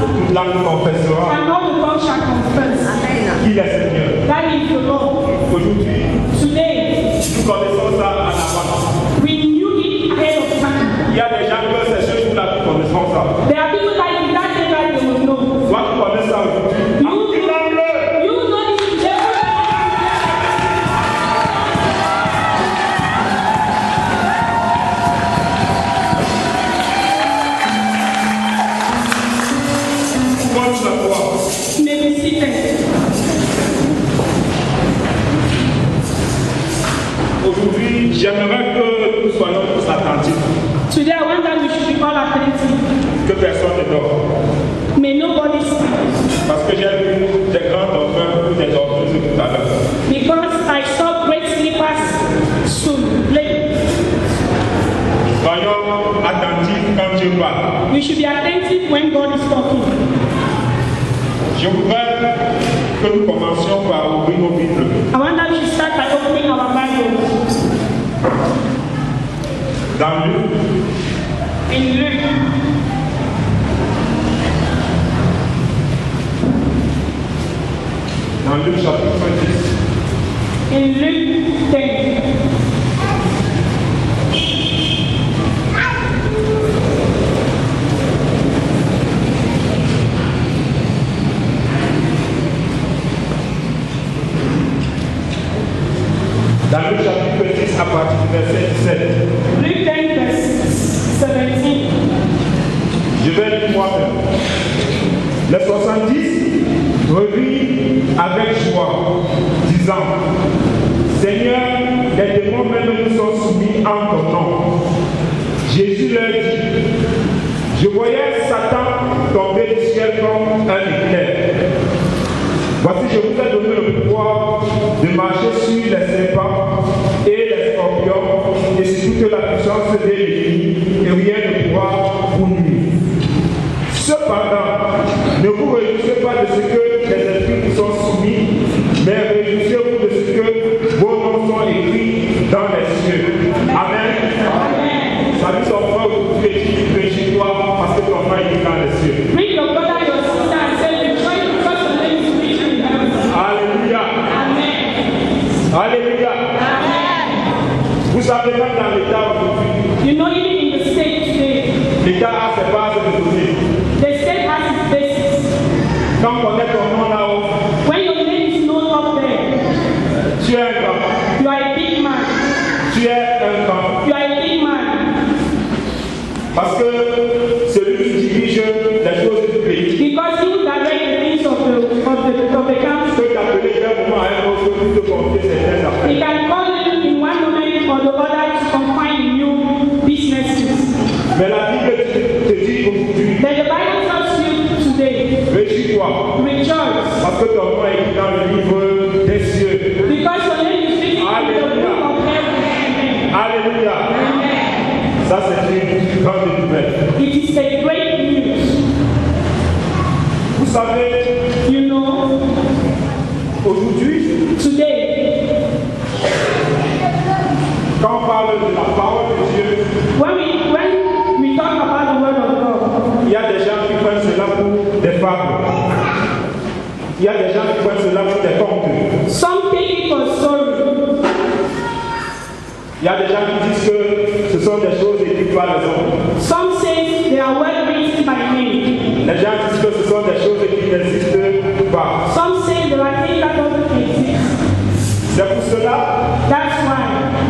toute langue confessera and all the tongue shall confess qu'il est Seigneur. that He is the Lord. Aujourd'hui, Today, nous connaissons ça à l'avance. we knew it ahead of time. Il y a des gens que c'est ceux qui connaissons ça. There are people that in that day that they will know. Toi, tu connais ça aujourd'hui. Activons-le. You know this in Jerusalem. Continue à croire. May be seated. Aujourd'hui, j'aimerais que nous soyons tous attentifs. Today I want that we should be all attentive. Que personne ne dort. May nobody sleep. Parce que j'ai vu des grands dormeurs ou des dormeuses tout à l'heure. Because I saw great sleepers soon. Late. Soyons attentifs quand Dieu parle. We should be attentive when God is talking. Je voudrais que nous commencions par ouvrir nos Bibles. I want that we should start by opening our Bibles. Dans Luc, In Luke, dans Luc chapitre 10. in Luke 10. Dans Luc chapitre 10 à partir du verset 17. Luke 10 verse 17. Je vais lire moi-même. Les 70 revirent avec joie, disant, Seigneur, les démons même nous sont soumis en ton nom. Jésus leur dit, je voyais Satan tomber du ciel comme un éclair. Voici, je vous ai donné le pouvoir de marcher sur les serpents et les scorpions et sur toute la puissance de l'ennemi, et rien ne pourra vous nuire. Cependant, ne vous réjouissez pas de ce que les esprits vous sont soumis, mais réjouissez-vous de ce que vos noms sont écrits dans les cieux. Amen. Salut ton frère aujourd'hui et tu réjouis-toi parce que ton frère est écrit dans les cieux. Bring your brother, your sister, and say, rejoice because your name is written in heaven. Alléluia. Amen. Alléluia. Amen. Vous savez même dans l'état aujourd'hui, You know, even in the state today, l'état a ses bases de données. the state has its basis. Quand on est ton nom là-haut, When your name is known up there, tu es un grand. you are a big man. Tu es un grand. You are a big man. Parce que celui qui dirige les choses du pays Because you direct the things of the country. peut t'appeler d'un moment à un autre pour te confier certaines affaires. He can call you in one moment or the other to confine new businesses. Mais la Bible te dit aujourd'hui, But the Bible tells you today, réjouis-toi, rejoice. parce que ton nom est écrit dans le livre des cieux. Because your name is written in the book of heaven. Alléluia. Amen. Ça, c'est une grande nouvelle. It is a great news. Vous savez, You know, aujourd'hui, today, quand on parle de la parole de Dieu, when we talk about the word of God, il y a des gens qui prennent cela pour des fables. Il y a des gens qui prennent cela pour des contes. some take it for sorrow. Il y a des gens qui disent que ce sont des choses écrites par les hommes. Some say they are well written by men. Les gens disent que ce sont des choses qui n'existent pas. Some say there are things that don't exist. C'est pour cela That's why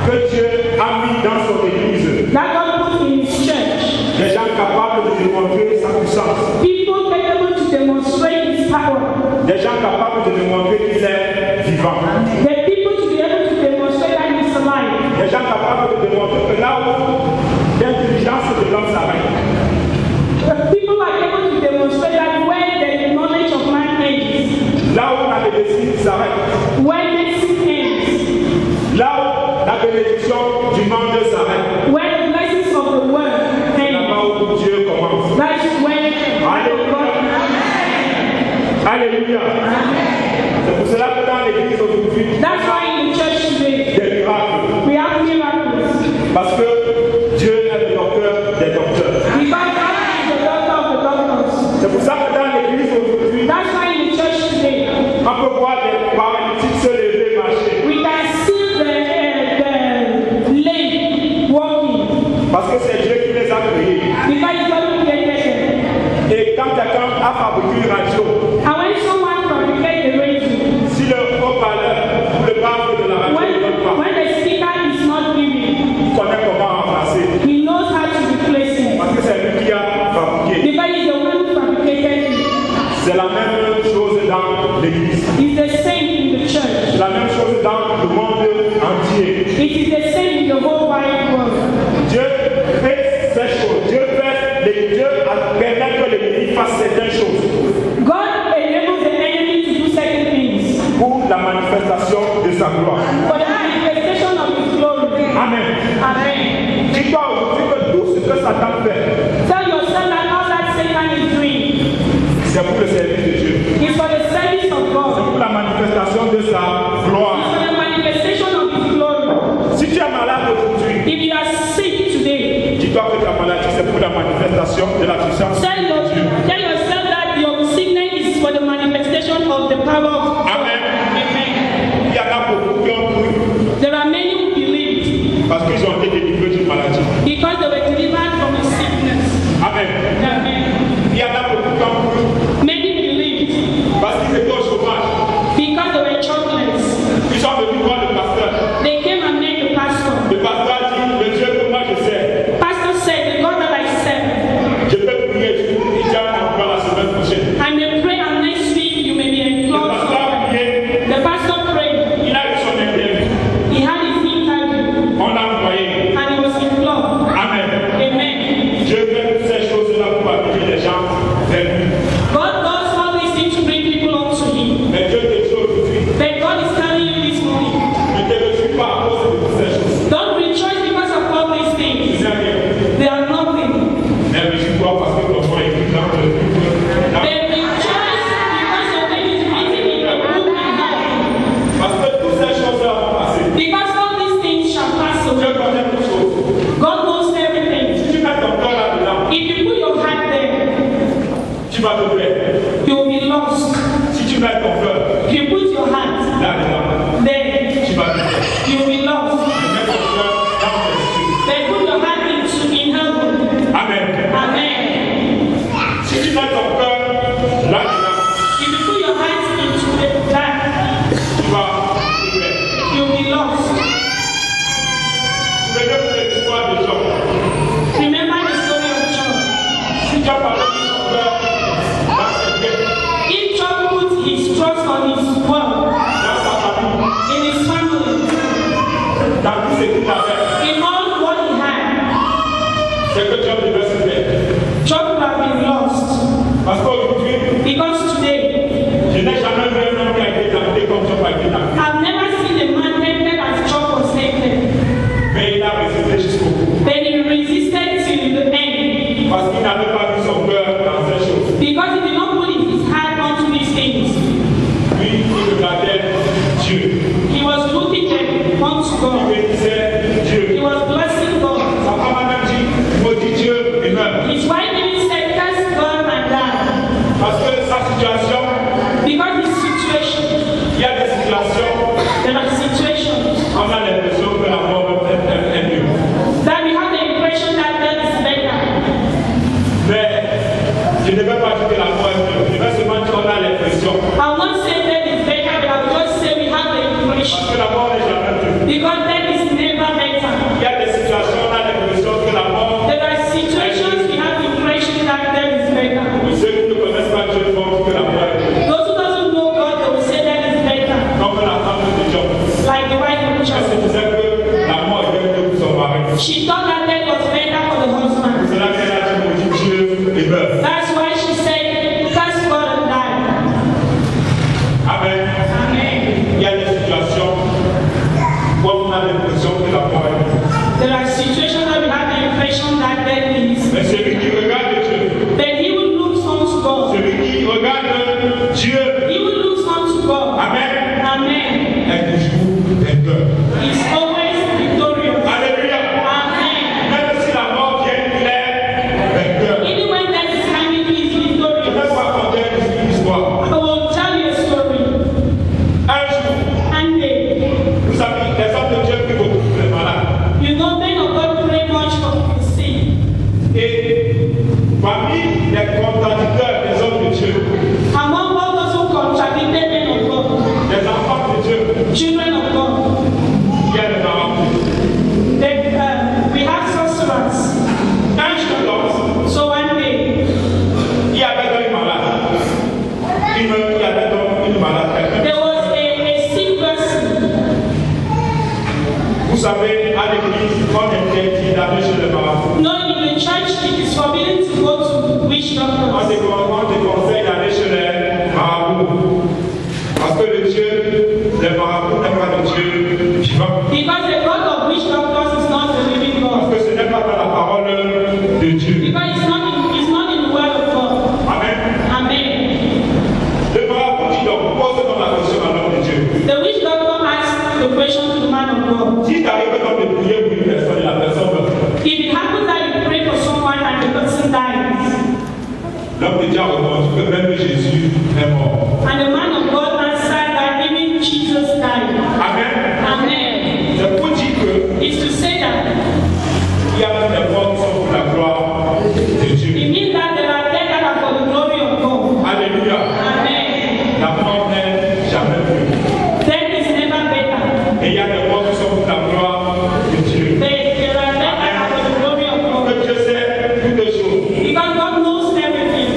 que Dieu a mis dans son église that God put in His church des gens capables de démontrer sa puissance. people capable to demonstrate His power. Des gens capables de démontrer qu'il est vivant. The people to be able to demonstrate that He's alive. Des gens capables de démontrer que là où l'intelligence de l'homme s'arrête, The people are able to demonstrate that when the knowledge of man ends, là où la médecine s'arrête, when medicine ends, là où la bénédiction du monde s'arrête, when the blessings of the world c'est là-bas end, où Dieu commence. that's when Alléluia. C'est pour cela que dans l'église aujourd'hui, That's why in the church today des miracles. we have miracles. Parce que Dieu est le docteur des docteurs. Because God is the doctor of the doctors. C'est pour ça que dans quelqu'un a fabriqué une radio, And when someone fabricates a radio, si le haut-parleur ou le baffle de la radio ne donne pas, when the speaker is not giving, il connaît comment remplacer. he knows how to replace it. Parce que c'est lui qui a fabriqué. Because he's the one who fabricated it. C'est la même chose dans l'église. It's the same in the church. C'est la même chose dans le monde entier. It is the same in the whole wide world. Dieu fait ces choses. Dieu permet que l'ennemi fasse certaines choses God enables the enemy to do certain things pour la manifestation de sa gloire. for the manifestation of his glory. Amen. Amen. Dis-toi aujourd'hui que tout ce que Satan fait, Tell yourself that all that Satan is doing c'est pour le service de Dieu. is for the service of C'est God. pour la manifestation de sa It's gloire. for the manifestation of his glory. Si tu es malade aujourd'hui, If you are sick today, dis-toi que ta maladie, c'est pour la manifestation de la puissance tell de Dieu. yourself that your sickness is for the manifestation of the power of God. Amen. Amen. Il y en a beaucoup qui ont cru There are many who believed parce qu'ils ont été délivrés d'une maladie. because they were delivered from a sickness. Amen. Amen. Il y en a beaucoup qui ont cru Many believed parce qu'ils étaient au chômage. because they were childless. Ils sont venus voir le pasteur. They came and met the pastor. Le pasteur a dit, le Dieu que moi je sais, Pastor said, the God that I serve, je peux prier, il y a un emploi la semaine prochaine. I may pray and next week you may be Le employed. pasteur a prié, The pastor prayed. il a eu son interview. He had his interview On l'a envoyé. and he was employed. Amen. Amen. Dieu fait toutes ces choses-là pour appeler les gens vers lui. God does all these things to bring people unto him. Mais Dieu te dit aujourd'hui, But God is telling you this morning, ne te réjouis pas à cause de toutes ces choses. don't rejoice because of all these Tu things. sais rien. They are nothing. Mais réjouis-toi parce que ton nom est écrit dans le livre. They rejoice because your name is written in the book in heaven. Parce que toutes ces choses-là vont passer. Because all these things shall pass Dieu away. connaît toutes choses. God knows everything. Si tu mets ton cœur là-dedans, If you put your heart there, tu vas te perdre. you will be lost. Si tu mets ton cœur If you put your heart là-dedans, there, tu vas te perdre. you will be lost. Mets ton cœur dans tes yeux. Then put your heart in heaven. Amen. Amen. Si tu mets ton cœur là-dedans, If you put your heart into that, tu vas te perdre. you will be lost. Souvenez-vous de l'histoire de Job. Remember the story of Job. Si tu as parlé de son cœur dans ses biens, If Job put his trust on his wealth, dans sa famille, in his family, dans tout ce qu'il avait, in all what he had, c'est que Job devait se perdre. Job would have been lost. Parce qu'aujourd'hui, Because today, je n'ai jamais vu un homme qui a été tenté comme Job a été tenté. I've never seen a man tempted as Job was tempted. Mais il a résisté jusqu'au bout. Then he resisted till the end. Parce qu'il n'avait pas mis son cœur dans ces choses. Because he did not put his heart onto these things. Lui, il regardait Dieu. He was looking unto Il God. bénissait He Dieu. was blessing God. Sa femme a même dit, maudit Dieu et meurt. His wife even said, curse God and die. Parce que sa situation, Because his situation, il y a des situations, there are situations on a l'impression que la mort est mieux. that we have the impression that death is better. Mais je ne vais pas dire que la mort est mieux. Je vais seulement dire qu'on a l'impression. I will not say death is better, but I will just say we have the impression. Parce que la mort n'est jamais mieux. Because death is never better. Il y a des situations, on a l'impression que la mort, There are situations we have the impression that death is better. pour ceux qui ne connaissent pas Dieu, vont dire que la mort est mieux. Those who doesn't know God, they will say death is better. Comme la femme de Job. Like the wife of Elle se Job. disait que la mort était mieux pour son mari. She thought that death was better for the husband. C'est là qu'elle a dit, maudit Dieu et meurt. That's why she said, curse God and die. Amen. Amen. Il y a des situations où on a l'impression que la mort est mieux. There are situations that we have the impression that death is. Mais celui qui regarde Dieu, But he will look unto God. celui qui regarde Dieu, He will look unto God. Amen, Amen. est toujours vainqueur. He's always victorious. Alléluia. Amen. Même si la mort vient, il est vainqueur. Even when death is coming, he is Je vais victorious. vous raconter une histoire. I will tell you a story. Un jour, And vous savez, les hommes de Dieu prient beaucoup pour les malades. you know, men of God pray much for the sick. Et parmi les contradicteurs des hommes moi, je conseille d'aller chez les marabouts. Parce que le Dieu des marabouts n'est pas le Dieu vivant. Because the God of witch doctors is not the living Parce God. que ce n'est pas dans la parole de Dieu. Because it's not in the word of God. Amen. Amen. Le marabout dit donc, pose donc la question à l'homme de Dieu. The witch doctor asked the question to the man of God. Si tu arrives dans de prier pour une personne et la personne meurt, If it happens that you pray for someone and the person dies, l'homme de Dieu a répondu que même Jésus est mort. and the man of God answered that even Jesus died. Amen. Amen. C'est pour dire que It's to say that il y a des morts qui sont pour la gloire de Dieu. it means that there are dead that are for the glory of God. Alléluia. Amen. La mort n'est jamais plus. Death is never better. Et il y a des morts qui sont pour la gloire de Dieu. There are dead that are for the glory of God. Que Dieu sait toutes les choses. Because God knows everything.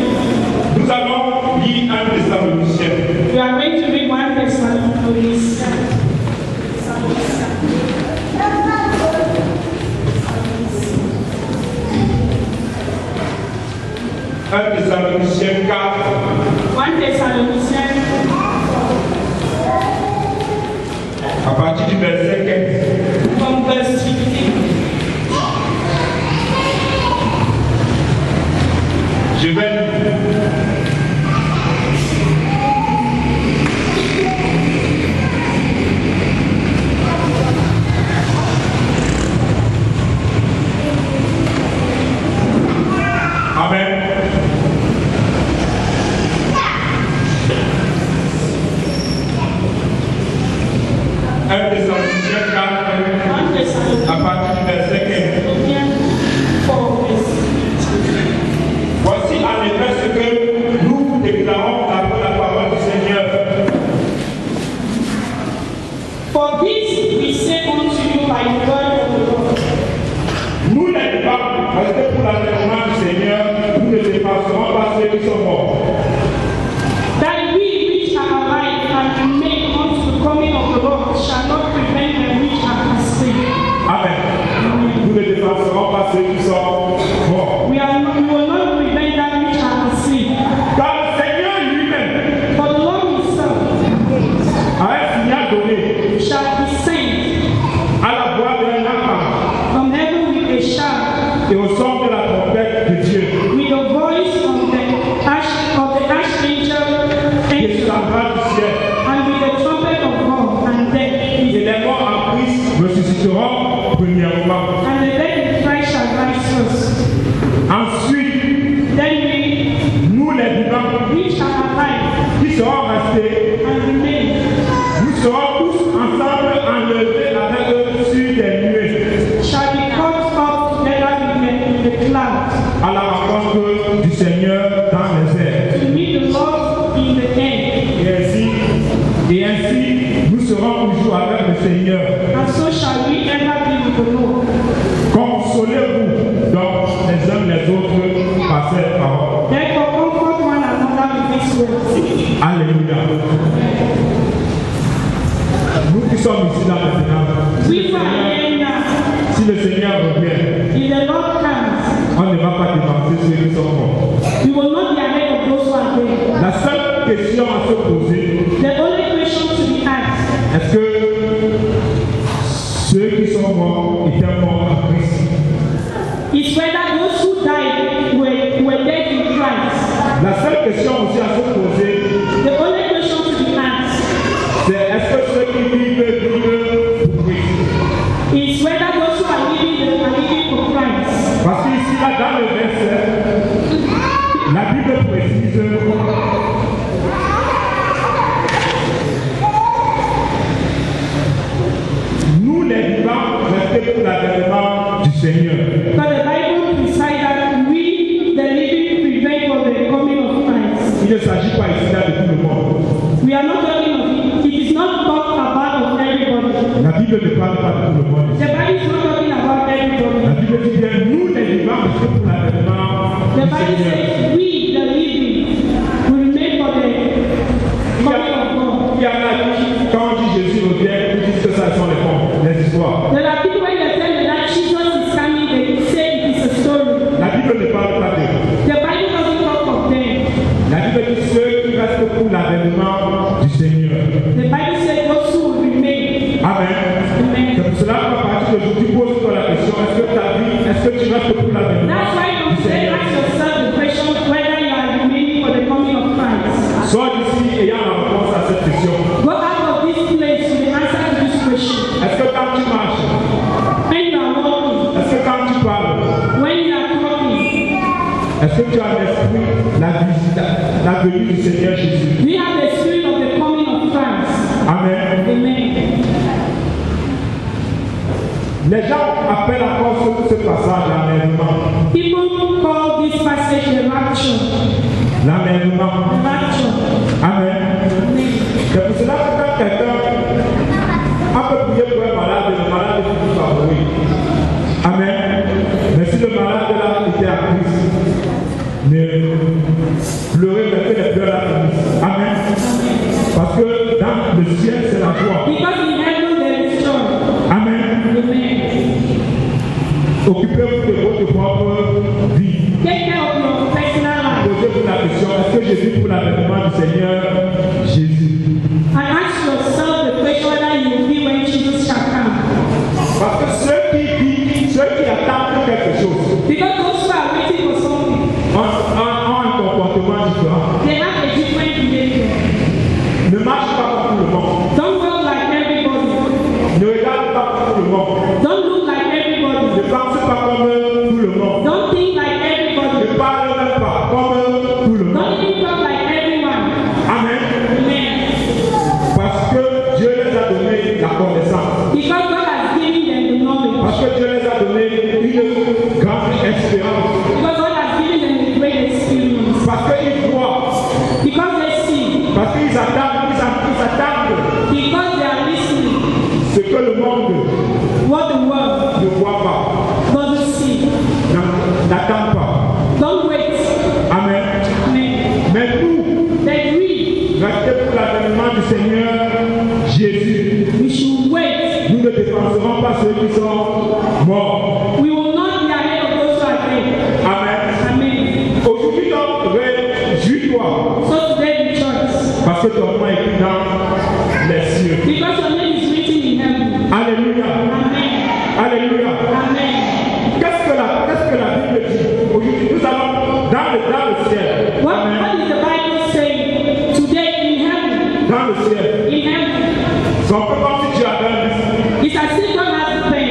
Nous allons lire un Thessaloniciens. We are going to read 1 Thessalonians. Un Thessaloniciens 4, 1 Thessalonians à partir du verset 15. from verse 15. Je vais lire. Amen. Un Thessaloniciens 4, 1 Thessalonians à partir du verset 15. 4 verse 15. Voici en effet ce que nous vous déclarons après la parole du Seigneur. For this we say unto you by the word of the Lord. Nous les vivants, parce que pour l'avènement du Seigneur, nous ne dépasserons pas ceux qui sont morts. That we which are alive and remain unto the coming of the Lord shall not prevent them which are asleep. Amen. Nous ne dépasserons pas ceux qui sont morts. We will not prevent them which are asleep. Car le Seigneur lui-même For the Lord himself a un signal donné shall descend à la voix d'un archange from heaven with a shout, et au son de la trompette de Dieu. with the voice of the archangel, Qui angel, descendra du ciel. and with the trumpet of God, and then Et les morts en Christ ressusciteront premièrement. and the dead in Christ shall rise first. Ensuite, Then we nous les vivants which are alive qui serons restés, and remain nous serons tous ensemble enlevés avec eux sur des nuées shall be caught up together with the clouds à la rencontre du Seigneur dans les airs. to meet the Lord in the air. Et ainsi, nous serons toujours avec le Seigneur. And so shall we ever be with the Lord. Consolez-vous donc les uns les autres par cette parole. Therefore, comfort one another with these words. Alléluia. Nous qui sommes ici là maintenant, We who are here now, si le Seigneur revient, if the Lord comes, on ne va pas dépenser ceux qui sont morts. we will not be ahead of those who are there. La seule question à se poser, The only question to be asked, est-ce que ceux qui sont morts étaient morts en Christ? is whether those who died were dead in Christ. La seule question aussi à se poser, The only question to be asked c'est est-ce que ceux qui vivent pour Christ? is whether those who are living for Christ. Parce qu'ici, là, dans le verset, la Bible précise nous les vivants restés pour l'avènement du Seigneur. But the Bible decides that we, the living, prevent for the coming of Christ. Il ne s'agit pas ici là de tout le monde. We are not talking of it. It is not talk about of everybody. La Bible ne parle pas de tout le monde. The Bible is not talking about La everybody. Bible dit bien nous les vivants restés pour l'avènement The du Bible Seigneur. says we, the living, will remain for the coming of God. Il y en a qui, quand on dit Jésus revient, ils disent que ça sont les histoires. There are people when they tell me that Jesus is coming, they say it is a story. La Bible ne parle pas d'eux. The Bible doesn't talk of them. l'avènement du Seigneur. The Bible says those who will remain. Amen. Amen. C'est pour cela qu'à partir d'aujourd'hui, pose-toi la question, est-ce que ta vie, est-ce que tu restes pour l'avènement That's why du you say, Seigneur? ask yourself the question whether you are remaining for the coming of Christ. Sors d'ici ayant la réponse à cette question. Go out of this place with the answer to this question. Est-ce que quand tu marches, When you are walking, est-ce que quand tu parles, when you are talking, est-ce que tu as l'esprit, la venue du Seigneur Jésus? we have the spirit of the coming of Christ. Amen. Amen. Les gens appellent encore ce passage l'enlèvement. People call this passage the rapture. L'enlèvement. The rapture. Amen. Amen. C'est pour cela que quand quelqu'un peut prier pour un malade, le malade finit par mourir. Amen. Mais si le malade là était à Christ, ne pleurez pas que les pleurs là finissent. Amen. Parce que dans le ciel, c'est la joie. Because in heaven there is joy. Amen. Amen. Occupez-vous de votre propre vie. Take care of your personal life. Posez-vous la question, est-ce que je vis pour l'avènement du Seigneur Jésus? And ask yourself the question whether you will be when Jesus shall come. Parce que ceux qui attendent quelque chose Because those who are waiting for something, ont un comportement différent. they have a different behavior. Ne marche pas comme tout le monde. Don't walk like everybody. Ne regarde pas comme tout le monde. Don't look like everybody. Ne pense pas comme tout le monde. Don't think like everybody. Ne parle même pas comme tout le monde. Don't even talk like everyone. Amen. Amen. Parce que Dieu les a donné la connaissance. Because God has given them the knowledge. Parce que Dieu les a donné une grande expérience. Because God has given them a great experience. Parce qu'ils voient. Because they see. Parce qu'ils attendent. Because they are listening. Ce que le monde What the world ne voit pas, doesn't see. n'attend pas. Don't wait. Amen. Amen. Mais nous, Then we restez pour l'avènement du Seigneur Jésus. should wait. Nous ne dépenserons pas ceux qui sont morts. We will not be ahead of those who are dead. Amen. Amen. Aujourd'hui, donc, réjouis-toi. So today rejoice. Parce que ton nom est écrit dans les cieux. Because your name is written in heaven. Alléluia. Amen. Alléluia. Amen. Qu'est-ce que la Bible dit? Aujourd'hui, nous allons dans le ciel. What Amen. is the Bible saying? Today in heaven. Dans le ciel. In heaven. C'est un peu comme si tu avais un livre. It's as if God has a pen.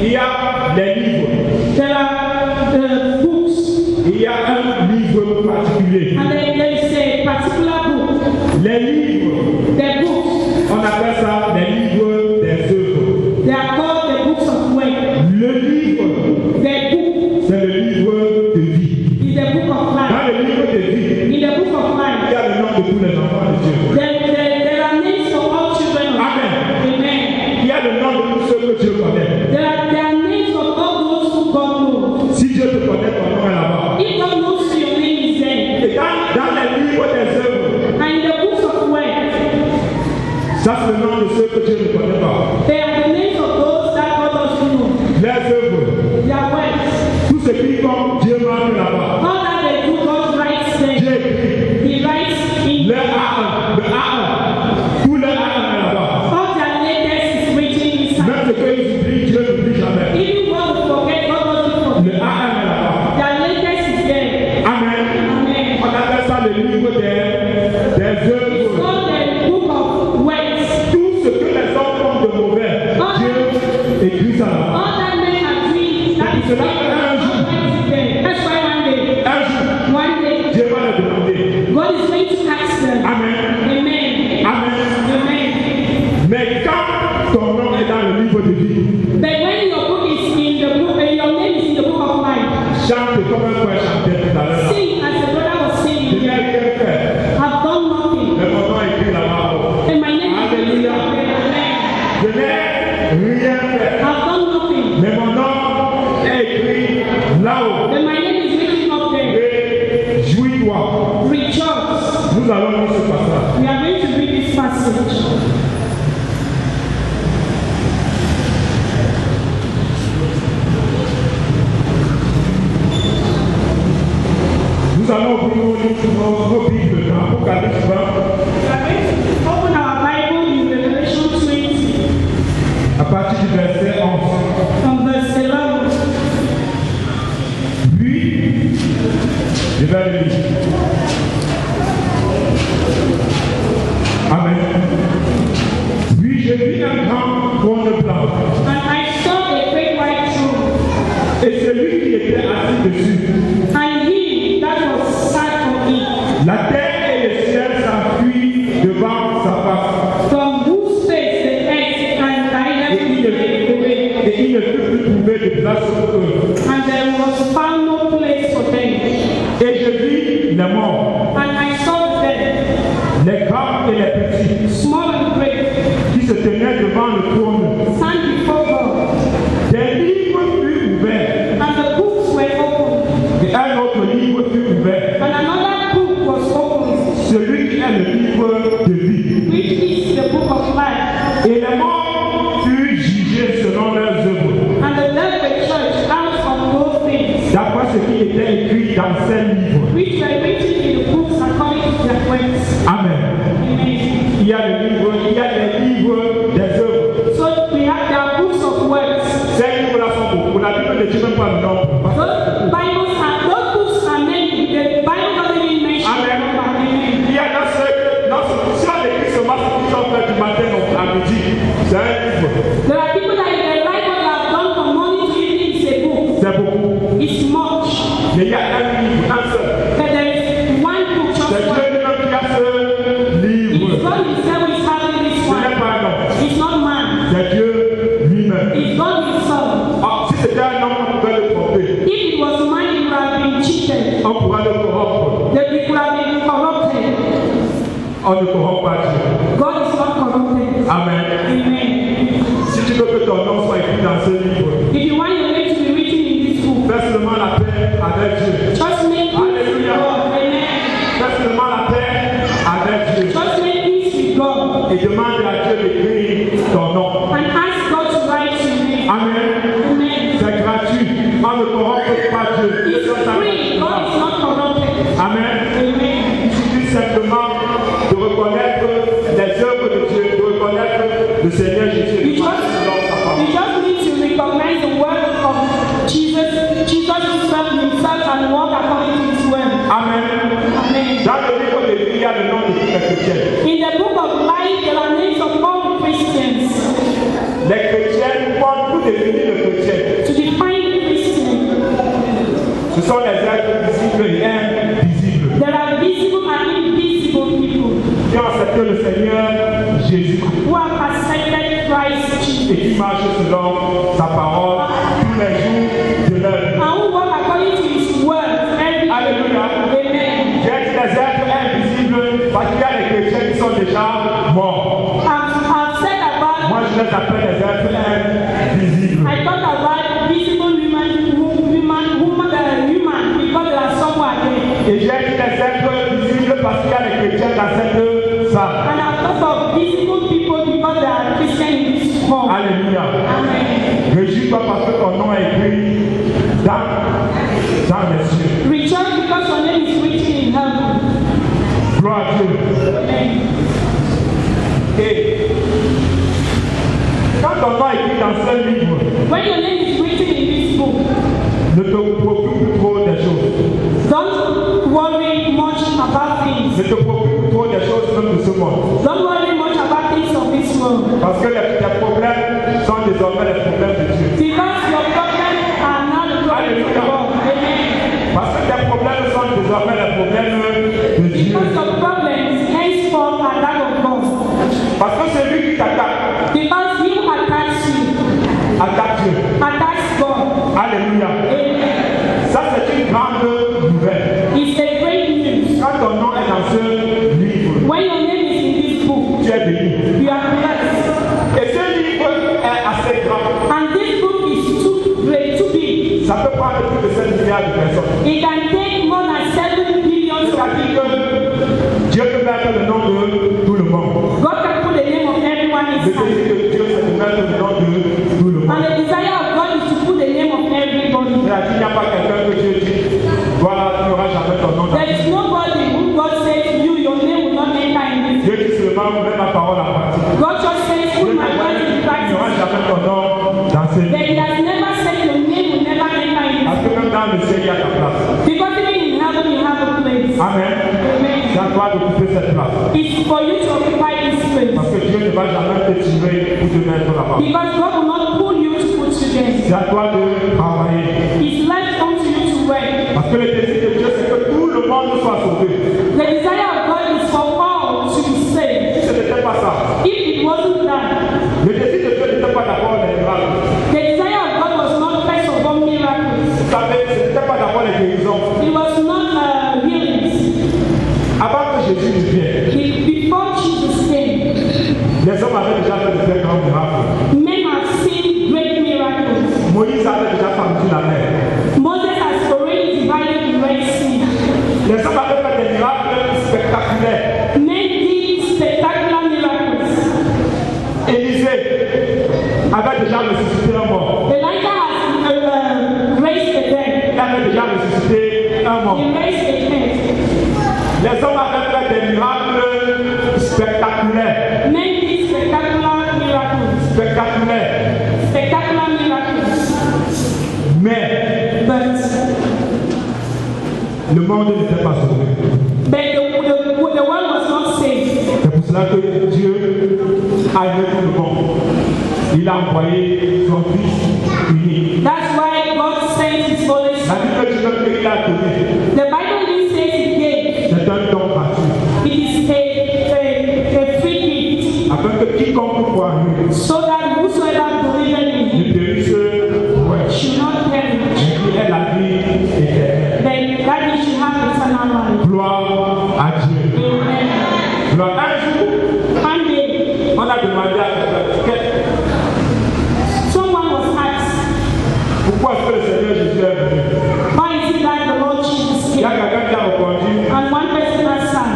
Il y a les livres. There are books. Il y a un livre particulier. And there is a particular book. Les livres, The books. on appelle ça les livres des œuvres. They are called the books of work. Le livre, The book c'est le livre de vie. is the book of life. Dans le livre de vie, In the book of il life, y a le nom de tous les enfants de Dieu. there are names for all children of God. Amen. Amen. Il y a le nom de tous ceux que Dieu connaît. There are names of all those who God knows. Si Dieu te connaît, ton nom est là-bas. If God knows you, your name is there. Et dans les livres des œuvres, And in the books of work, ça c'est le nom de ceux que Dieu ne connaît pas. they are the names of those that God doesn't know. Les œuvres, Their works. tout ce qui compte, Dieu marque là-bas. All that they do, God writes them. Dieu écrit. He writes in Le A1, le A1, tout le A1 est là-bas. all their letters is written inside. Même ce qu'ils oublient, Dieu n'oublie jamais. Even what we forget, God doesn't Le forget. A1 est là-bas. Their letters is there. Amen. Amen. On appelle ça le livre des It's œuvres. called the book of works. Tout ce que les hommes font de mauvais, Dieu écrit ça là-bas. All that men are doing, that is there. God writes it there. That's why Un jour, one day, Dieu va leur demander. God is going to ask them. Amen. Amen. Amen. Amen. Mais quand ton nom est dans le livre de vie, But when your book is in the book, your name is in the book of life, chante comme un frère chantait tout à l'heure. sing as the brother was Je singing. n'ai rien fait. I've done nothing. Mais mon nom est écrit là-bas. And my name is written Alléluia. up there. Amen. Je n'ai rien fait. I've done nothing. Mais mon nom est écrit là-haut. But my name is written up there. Réjouis-toi. Rejoice. Nous allons lire ce passage. We are going to read this passage. Nous allons ouvrir nos Bibles dans Apocalypse 20. grands et les petits, small and great, qui se tenaient devant le trône. stand before God. Des livres furent ouverts, And the books were opened. et un autre livre fut ouvert, And another book was opened, celui qui est le livre de vie. which is the book of life. Et les morts furent jugés selon leurs œuvres, And the dead were judged out of those things, d'après ce qui était écrit dans ces livres. which were written in the books according to their works. Amen. Amen. Il y a les livres des œuvres. So we have their books of works. Ces livres-là sont beaucoup. La Bible ne dit même pas le nom. Those books are many. The Bible doesn't even mention Amen. them. Amen. Il y a si on écrit seulement ce qu'ils ont fait du matin à midi, c'est un livre. There are people that in their life what they have done from morning to evening is a book. C'est beaucoup. It's much. Mais il y a un livre, un seul. But there is one book, just C'est Dieu one. lui-même qui a ce It's livre. God himself who is having this Ce n'est one. pas un homme. It's not man. C'est Dieu lui-même. It's God himself. Ah, si c'était un homme, on pouvait le tromper. If it was man, it would have been cheated. On pourrait le corrompre. That it would have been corrupted. On ne corrompt pas Dieu. God is not corrupted. Amen. Amen. Si tu veux que ton nom soit écrit dans ce livre, If you want your name to be written in this book, fais seulement la paix avec Dieu. just make peace with Alléluia. God. Amen. Fais seulement la paix avec Dieu. Just make peace with God Et demande à Dieu d'écrire ton nom. and ask God to write your name. Amen. Amen. C'est gratuit. On ne corrompt pas Dieu. It's free. God is not corrupted. Amen. Amen. Il suffit simplement de reconnaître les œuvres de Dieu, de reconnaître le Seigneur Jésus. You just need to recognize the word of Jesus himself and walk according to his word. Amen. Amen. Dans le livre de vie, il y a le nom de tous les chrétiens. In the book of life, there are names of all the Christians. Les chrétiens, pour définir le chrétien, To define the Christian, ce sont les êtres visibles et invisibles there are visible and invisible people qui ont accepté le Seigneur Jésus who have accepted Christ Jesus et qui marchent selon sa parole tous les jours de leur vie. and who walk according to his word every day. Alléluia. Amen. J'ai dit les êtres invisibles parce qu'il y a les chrétiens qui sont déjà morts. I've said about, Moi, je les appelle les êtres invisibles. I talk about visible human because there are some who are dead. Et j'ai dit les êtres visibles parce qu'il y a les chrétiens dans cette salle. And I've talked of visible people because they are Christians in this home. Alléluia. Amen. Réjouis-toi parce que ton nom est écrit dans les cieux. Rejoice because your name is written in heaven. Gloire à Dieu. Amen. Et quand ton nom est écrit dans ce livre, When your name is written in this book, ne te préoccupe plus trop des choses. don't worry much about things. Ne te préoccupe plus trop des choses même de ce monde. Don't worry much about things of this world. Parce que tes problèmes sont désormais les problèmes de Dieu. Because your problems are not the problems of God. Amen. Parce que tes problèmes sont désormais les problèmes de Dieu. Because your problems henceforth are that of God. Parce que celui qui t'attaque, Because he who attacks you attaque Dieu. attacks God. Alléluia. Amen. Ça, c'est une grande nouvelle. It's a great news. Quand ton nom est dans ce livre, When your name is in this book, tu es béni. you are blessed. Et ce livre est assez grand. And this book is too great, too big. Ça peut prendre plus de 7 milliards de personnes. It can take more than 7 billion of C'est-à-dire people. que Dieu peut mettre le nom de tout le monde. God can put the name of everyone Le inside. désir de Dieu, c'est de mettre le nom de tout le monde. And the desire of God is to put the name of everybody. C'est-à-dire qu'il n'y a pas quelqu'un que Dieu dit, voilà, tu n'auras jamais ton nom dans There is nobody who God says to you, your name will not enter in this. Dieu dit seulement, mets ma parole en pratique. God just says, put my word in Tu n'auras practice. jamais ton nom dans ce But livre. He has never said your name will never enter in Parce this. que même dans le ciel, il y a ta place. Because even in heaven you have a place. Amen. C'est Amen. à toi d'occuper cette place. It's for you to occupy this place. Parce que Dieu ne va jamais te tirer pour te mettre là-bas. Because God will not pull you to put you there. C'est à toi de travailler. It's left unto you to work. Parce que le désir de Dieu, c'est que tout le monde soit sauvé. The desire of God is for all to be saved. Si ce n'était pas ça, If it wasn't that, le désir de Dieu n'était pas d'abord les miracles. the desire of God was not first of all miracles. Vous savez, ce n'était pas d'abord les guérisons. It was not healings. Avant que Jésus ne vienne, Before Jesus Les hommes avaient déjà fait de très grands miracles. Men have seen great miracles. Moïse avait déjà fendu la mer. Moses has already divided the Red Sea. Les hommes avaient fait des miracles spectaculaires. Men did spectacular miracles. Élisée avait déjà ressuscité un mort. Elijah has raised the dead. Il avait déjà ressuscité un mort. He raised the dead. Les hommes avaient fait des miracles spectaculaires. Men did spectacular miracles. Spectaculaires. Spectacular miracles. Mais But le monde n'était pas sauvé. the world was not saved. C'est pour cela que Dieu a aimé tout le monde. Il a envoyé son Fils unique. That's why God sent His Holy La Spirit. vie que Dieu a donnée, The Bible didn't say He gave. c'est un don gratuit. It is a free gift, Afin que quiconque croit en lui so that whosoever believeth in ne Him périsse point, should not perish, mais qu'il ait la vie éternelle. but that he should have eternal life. Gloire à Dieu. Amen. Gloire. Un jour, One day, on a demandé à quelqu'un someone was asked, pourquoi est-ce que le Seigneur Jésus est venu. why is it that the Lord Jesus Il y a came? quelqu'un qui a répondu, And one person answered,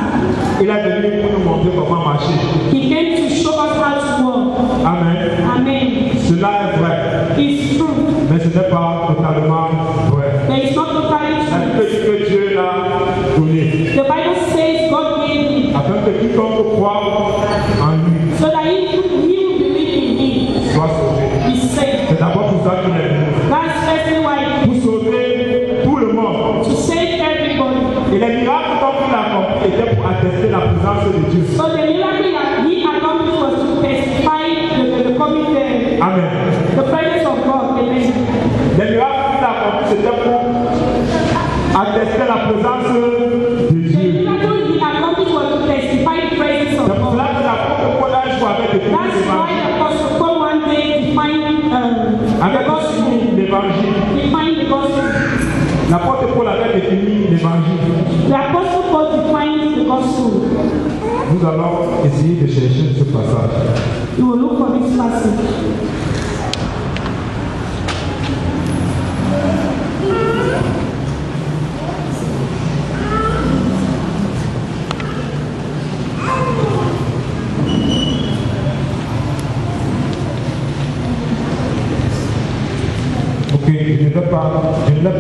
il est venu pour nous montrer comment marcher. He came to show us how to walk. Amen. Amen. Cela est vrai, It's true, mais ce n'est pas totalement vrai. but it's not totally La true. Bible dit que Dieu l'a donné The Bible says God gave Him, afin que quiconque croit en lui so that he who believe in Him soit sauvé. is saved. C'est d'abord pour ça qu'il est venu. That's firstly why He Pour sauver tout le monde. to save everybody. Et les miracles dont il a accompli étaient pour attester la présence de Dieu. So the miracle that He accomplished was to testify the coming Amen. the presence of God. Amen. Les miracles qu'il a accomplis c'était pour attester la présence de The Dieu. miracle He accomplished was to testify the presence of C'est pour God. cela que l'apôtre Paul a joué avec les That's why l'évangile. the Apostle Paul one day defined the Avec gospel. l'évangile. Defined the gospel. L'apôtre Paul avait défini l'évangile. The Apostle Paul defined the gospel. Nous allons essayer de chercher ce passage. You will look for this passage. Ok, je ne l'ai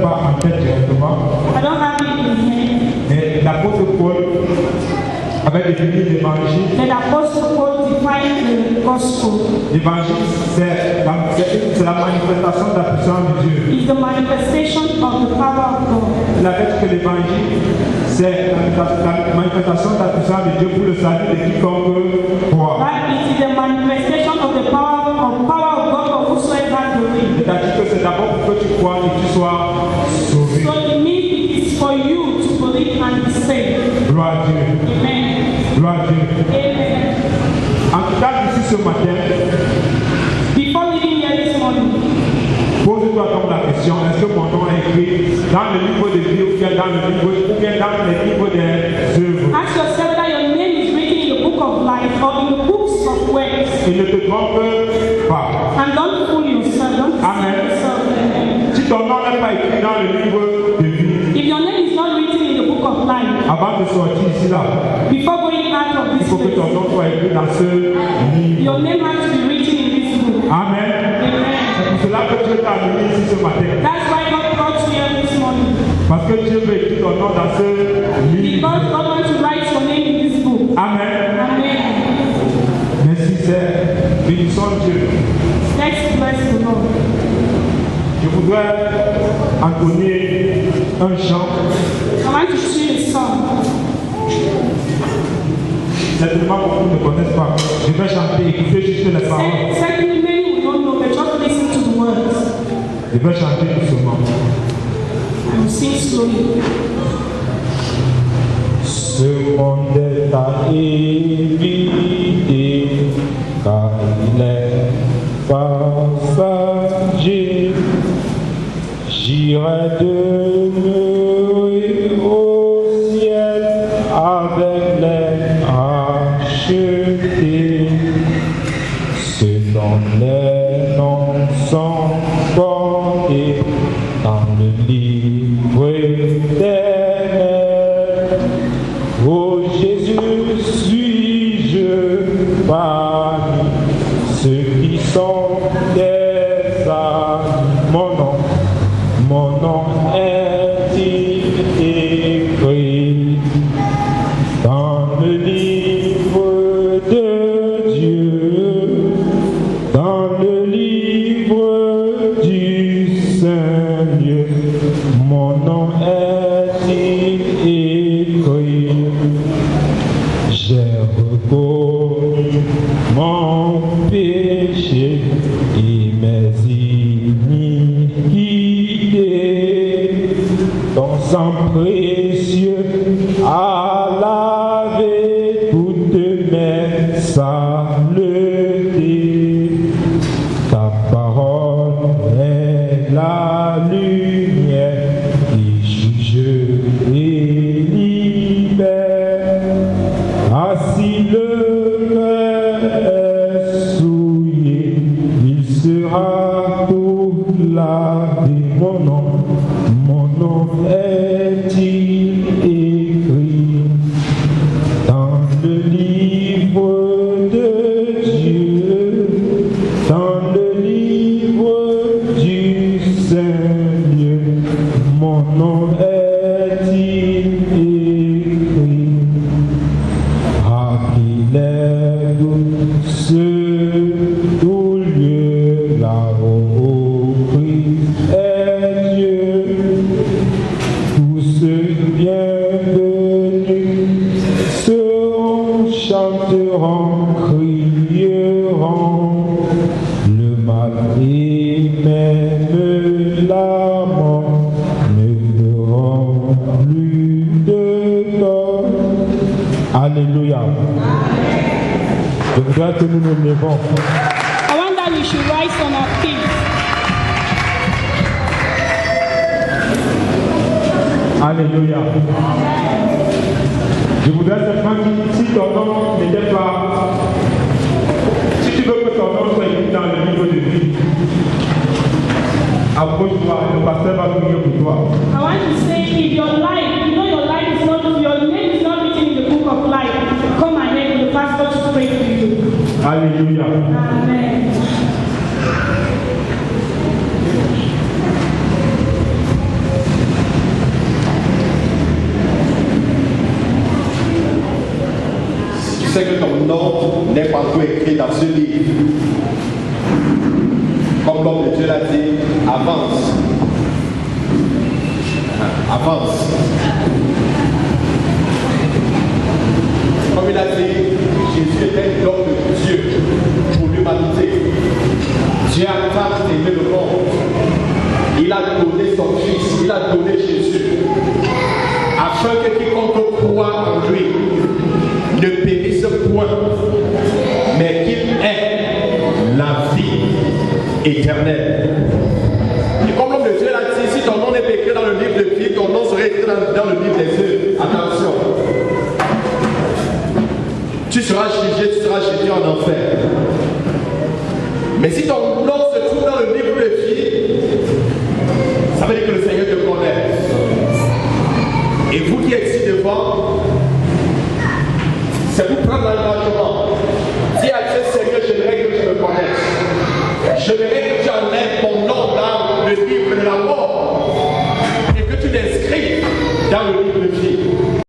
pas en tête directement, I don't have it in here. mais l'apôtre Paul avait défini l'évangile. The Apostle Paul defined the gospel. L'évangile, c'est la manifestation de la puissance de Dieu. It's the manifestation of the power of God. Il avait dit que l'évangile, c'est la manifestation de la puissance de Dieu pour le salut de quiconque croit. That it is the manifestation of the power of God for whosoever believes. C'est-à-dire que c'est d'abord pour que tu crois et que tu sois sauvé. So it means it is for you to believe and be saved. Gloire à Dieu. Amen. Gloire à Dieu. Amen. En tout cas, ici ce matin, Before leaving here this morning, pose-toi donc la question, est-ce que mon nom est écrit dans le livre de vie ou bien dans le livre ou bien dans les livres des œuvres? ask yourself that your name is written in the book of life or in the books of works. Et ne te trompe pas. And don't fool yourself. Don't Amen. deceive yourself. Amen. Si ton nom n'est pas écrit dans le livre de vie, If your name is not written in the book of life, avant de sortir ici là, before going out of il this faut que ton place, nom soit écrit dans ce livre. your name has to be written in this book. Amen. Amen. C'est pour cela que Dieu t'a amené ici ce matin. That's why God brought you here this morning. Parce que Dieu veut écrire ton nom dans ce livre. Because God wants to write your name in this book. Amen. Amen. Merci Seigneur. Bénissons Dieu. Let's bless the Lord. Je voudrais entonner un chant. I want to sing a song. Certainement beaucoup ne connaissent pas. Je vais chanter, écoutez juste les paroles. Secondly, many who don't know, but just listen to the words. Je vais chanter doucement. I will sing slowly. Ce monde est à éviter, car il est passager. J'irai demeurer au ciel avec les rachetés. Jésus, suis-je parmi ceux qui sont des âmes? Mon nom est-il écrit dans le livre de Dieu, dans le livre du Seigneur? Mon nom est-il écrit? J'ai reconnu mon péché et mes iniquités. Ton sang précieux a lavé toutes mes saletés. Ta parole est la lumière qui juge et libère. Ah, si le cœur est souillé, il sera tout lavé. Mon nom est-il écrit dans le livre de Dieu, dans le livre du Seigneur? Mon nom est-il écrit? Ah, qu'il est douce tout lieu là-haut au Christ est Dieu. Tous ceux bienvenus seront, chanteront, crieront. Le mal et même la mort ne feront plus de tort. Alléluia. Je voudrais que nous nous levons. I want that we should rise on our feet. Alléluia. Je voudrais simplement dire, si ton nom n'était pas, si tu veux que ton nom soit écrit dans le livre de vie, approche-toi, le pasteur va prier pour toi. I want to say, if your life, you know your life is not, your name is not written in the book of life, come ahead and the pastor to pray for you. Alléluia. Amen. Tu sais que ton nom n'est pas encore écrit dans ce livre. Comme l'homme de Dieu l'a dit, avance. Avance. Comme il a dit, Jésus était l'homme de Dieu pour l'humanité. Dieu a tant aimé le monde. Il a donné son Fils, il a donné Jésus, afin que quiconque croit en lui ne périsse point, mais qu'il ait la vie éternelle. Et comme l'homme de Dieu l'a dit, si ton nom n'est pas écrit dans le livre de vie, ton nom serait écrit dans le livre des œuvres. Attention. Tu seras jugé en enfer. Mais si ton nom se trouve dans le livre de vie, ça veut dire que le Seigneur te connaît. Et vous qui êtes ici devant, c'est vous prendre l'engagement. Dis à Dieu, Seigneur, j'aimerais que tu me connaisses. J'aimerais que tu enlèves mon nom dans le livre